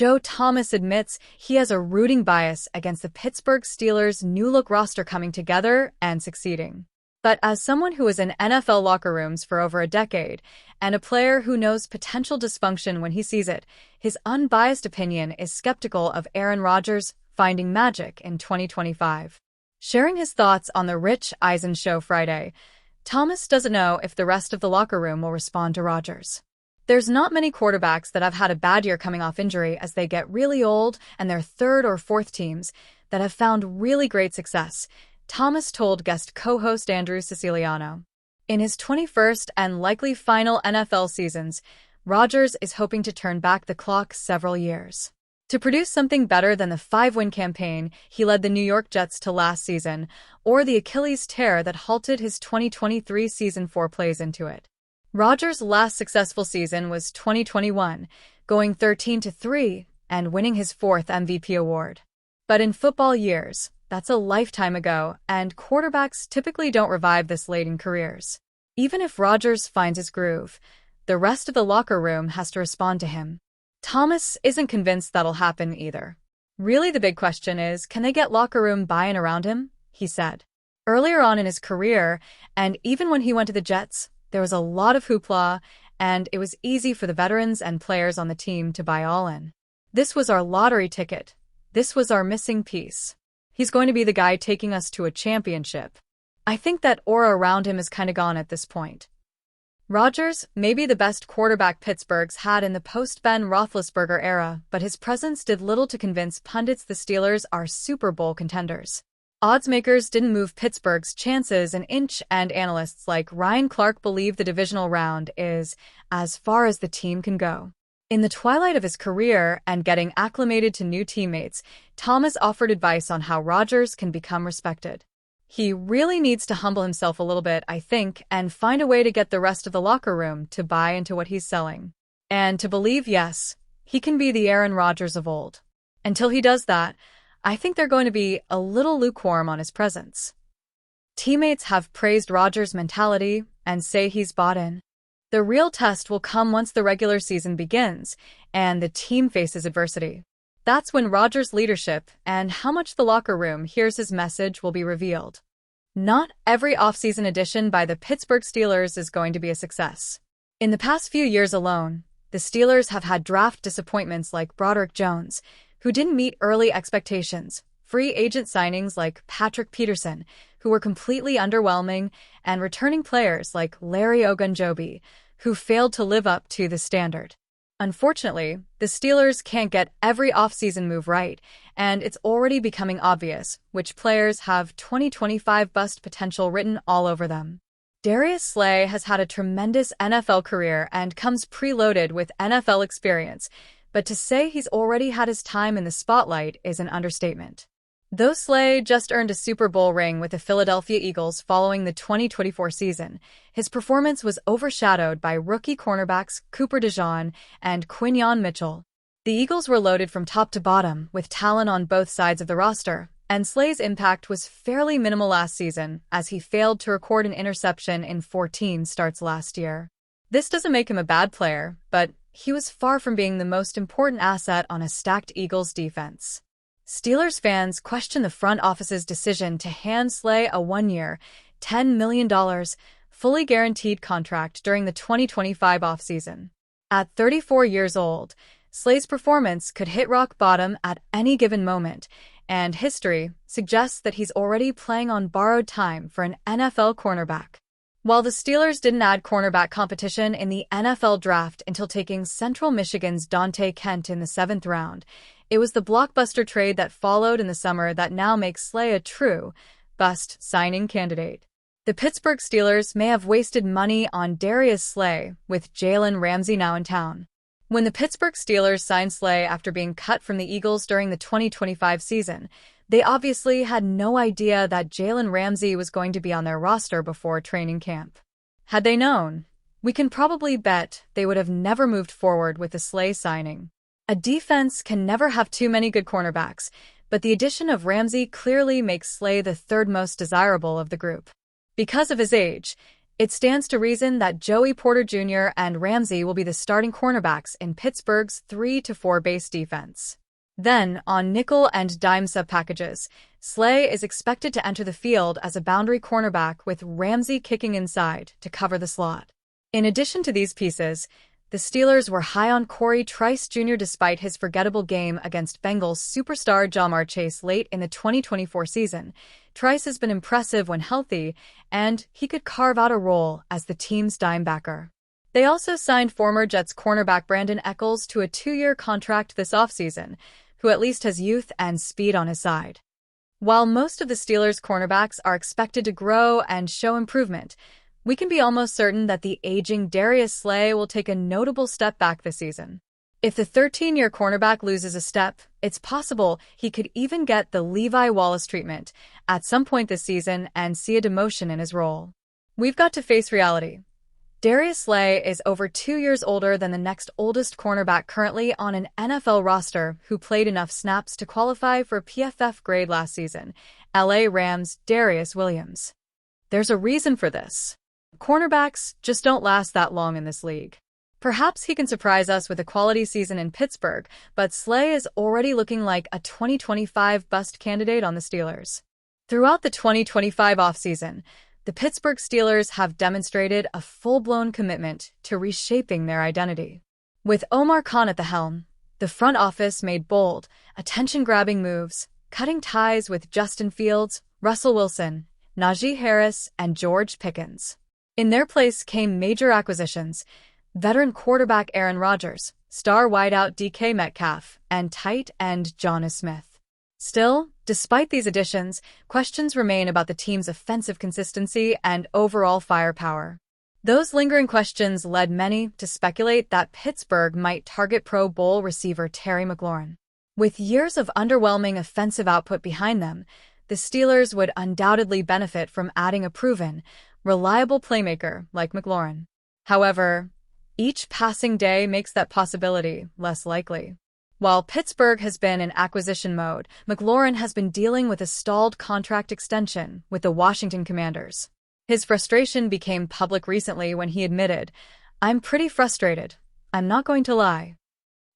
Joe Thomas admits he has a rooting bias against the Pittsburgh Steelers' new-look roster coming together and succeeding. But as someone who was in NFL locker rooms for over a decade, and a player who knows potential dysfunction when he sees it, his unbiased opinion is skeptical of Aaron Rodgers finding magic in 2025. Sharing his thoughts on The Rich Eisen Show Friday, Thomas doesn't know if the rest of the locker room will respond to Rodgers. There's not many quarterbacks that have had a bad year coming off injury as they get really old and their third or fourth teams that have found really great success, Thomas told guest co-host Andrew Siciliano. In his 21st and likely final NFL seasons, Rodgers is hoping to turn back the clock several years. To produce something better than the 5-win campaign he led the New York Jets to last season, or the Achilles tear that halted his 2023 season 4 plays into it. Rodgers' last successful season was 2021, going 13-3 and winning his 4th MVP award. But in football years, that's a lifetime ago, and quarterbacks typically don't revive this late in careers. Even if Rodgers finds his groove, the rest of the locker room has to respond to him. Thomas isn't convinced that'll happen either. Really, the big question is, can they get locker room buy-in around him? He said. Earlier on in his career, and even when he went to the Jets, there was a lot of hoopla, and it was easy for the veterans and players on the team to buy all in. This was our lottery ticket. This was our missing piece. He's going to be the guy taking us to a championship. I think that aura around him is kind of gone at this point. Rodgers may be the best quarterback Pittsburgh's had in the post-Ben Roethlisberger era, but his presence did little to convince pundits the Steelers are Super Bowl contenders. Oddsmakers didn't move Pittsburgh's chances an inch, and analysts like Ryan Clark believe the divisional round is as far as the team can go. In the twilight of his career and getting acclimated to new teammates, Thomas offered advice on how Rodgers can become respected. He really needs to humble himself a little bit, I think, and find a way to get the rest of the locker room to buy into what he's selling. And to believe, yes, he can be the Aaron Rodgers of old. Until he does that, I think they're going to be a little lukewarm on his presence. Teammates have praised Rodgers' mentality and say he's bought in. The real test will come once the regular season begins and the team faces adversity. That's when Rodgers' leadership and how much the locker room hears his message will be revealed. Not every offseason addition by the Pittsburgh Steelers is going to be a success. In the past few years alone, the Steelers have had draft disappointments like Broderick Jones, who didn't meet early expectations, free agent signings like Patrick Peterson, who were completely underwhelming, and returning players like Larry Ogunjobi, who failed to live up to the standard. Unfortunately, the Steelers can't get every offseason move right, and it's already becoming obvious which players have 2025 bust potential written all over them. Darius Slay has had a tremendous NFL career and comes preloaded with NFL experience, but to say he's already had his time in the spotlight is an understatement. Though Slay just earned a Super Bowl ring with the Philadelphia Eagles following the 2024 season, his performance was overshadowed by rookie cornerbacks Cooper DeJean and Quinyon Mitchell. The Eagles were loaded from top to bottom with talent on both sides of the roster, and Slay's impact was fairly minimal last season as he failed to record an interception in 14 starts last year. This doesn't make him a bad player, but he was far from being the most important asset on a stacked Eagles defense. Steelers fans question the front office's decision to hand Slay a one-year, $10 million, fully guaranteed contract during the 2025 offseason. At 34 years old, Slay's performance could hit rock bottom at any given moment, and history suggests that he's already playing on borrowed time for an NFL cornerback. While the Steelers didn't add cornerback competition in the NFL draft until taking Central Michigan's Dante Kent in the 7th round, it was the blockbuster trade that followed in the summer that now makes Slay a true bust signing candidate. The Pittsburgh Steelers may have wasted money on Darius Slay, with Jalen Ramsey now in town. When the Pittsburgh Steelers signed Slay after being cut from the Eagles during the 2025 season, they obviously had no idea that Jalen Ramsey was going to be on their roster before training camp. Had they known, we can probably bet they would have never moved forward with the Slay signing. A defense can never have too many good cornerbacks, but the addition of Ramsey clearly makes Slay the third most desirable of the group. Because of his age, It stands to reason that Joey Porter Jr. and Ramsey will be the starting cornerbacks in Pittsburgh's 3-4 base defense. Then, on nickel and dime sub-packages, Slay is expected to enter the field as a boundary cornerback with Ramsey kicking inside to cover the slot. In addition to these pieces, the Steelers were high on Corey Trice Jr. despite his forgettable game against Bengals superstar Ja'Marr Chase late in the 2024 season. Trice has been impressive when healthy, and he could carve out a role as the team's dime backer. They also signed former Jets cornerback Brandon Echols to a 2-year contract this offseason, who at least has youth and speed on his side. While most of the Steelers' cornerbacks are expected to grow and show improvement, we can be almost certain that the aging Darius Slay will take a notable step back this season. If the 13-year cornerback loses a step, it's possible he could even get the Levi Wallace treatment at some point this season and see a demotion in his role. We've got to face reality. Darius Slay is over 2 years older than the next oldest cornerback currently on an NFL roster who played enough snaps to qualify for PFF grade last season, LA Rams' Darius Williams. There's a reason for this. Cornerbacks just don't last that long in this league. Perhaps he can surprise us with a quality season in Pittsburgh, but Slay is already looking like a 2025 bust candidate on the Steelers. Throughout the 2025 offseason, the Pittsburgh Steelers have demonstrated a full-blown commitment to reshaping their identity. With Omar Khan at the helm, the front office made bold, attention-grabbing moves, cutting ties with Justin Fields, Russell Wilson, Najee Harris, and George Pickens. In their place came major acquisitions: veteran quarterback Aaron Rodgers, star wideout DK Metcalf, and tight end Jonnu Smith. Still, despite these additions, questions remain about the team's offensive consistency and overall firepower. Those lingering questions led many to speculate that Pittsburgh might target Pro Bowl receiver Terry McLaurin. With years of underwhelming offensive output behind them, the Steelers would undoubtedly benefit from adding a proven, reliable playmaker like McLaurin. However, each passing day makes that possibility less likely. While Pittsburgh has been in acquisition mode, McLaurin has been dealing with a stalled contract extension with the Washington Commanders. His frustration became public recently when he admitted, "I'm pretty frustrated, I'm not going to lie."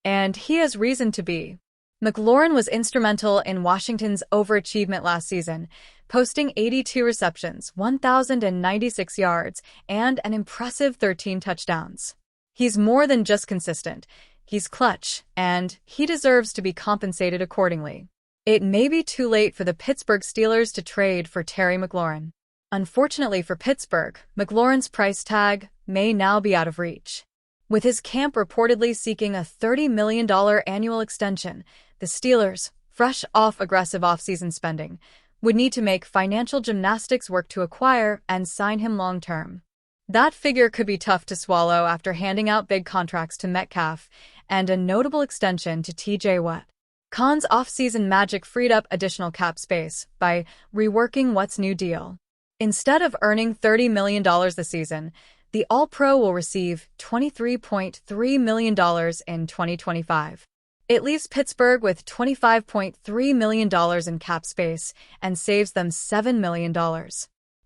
And he has reason to be. McLaurin was instrumental in Washington's overachievement last season, posting 82 receptions, 1,096 yards, and an impressive 13 touchdowns. He's more than just consistent. He's clutch, and he deserves to be compensated accordingly. It may be too late for the Pittsburgh Steelers to trade for Terry McLaurin. Unfortunately for Pittsburgh, McLaurin's price tag may now be out of reach. With his camp reportedly seeking a $30 million annual extension, the Steelers, fresh off aggressive offseason spending, would need to make financial gymnastics work to acquire and sign him long-term. That figure could be tough to swallow after handing out big contracts to Metcalf and a notable extension to TJ Watt. Khan's offseason magic freed up additional cap space by reworking Watt's new deal. Instead of earning $30 million this season, the All-Pro will receive $23.3 million in 2025. It leaves Pittsburgh with $25.3 million in cap space and saves them $7 million.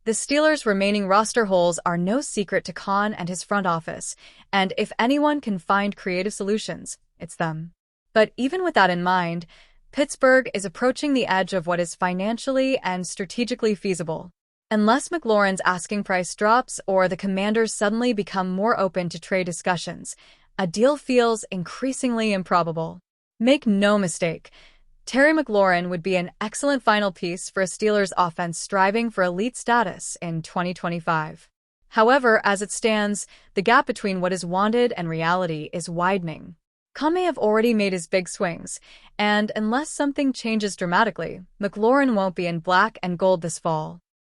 The Steelers' remaining roster holes are no secret to Khan and his front office, and if anyone can find creative solutions, it's them. But even with that in mind, Pittsburgh is approaching the edge of what is financially and strategically feasible. Unless McLaurin's asking price drops or the Commanders suddenly become more open to trade discussions, a deal feels increasingly improbable. Make no mistake, Terry McLaurin would be an excellent final piece for a Steelers offense striving for elite status in 2025. However, as it stands, the gap between what is wanted and reality is widening. Khan may have already made his big swings, and unless something changes dramatically, McLaurin won't be in black and gold this fall.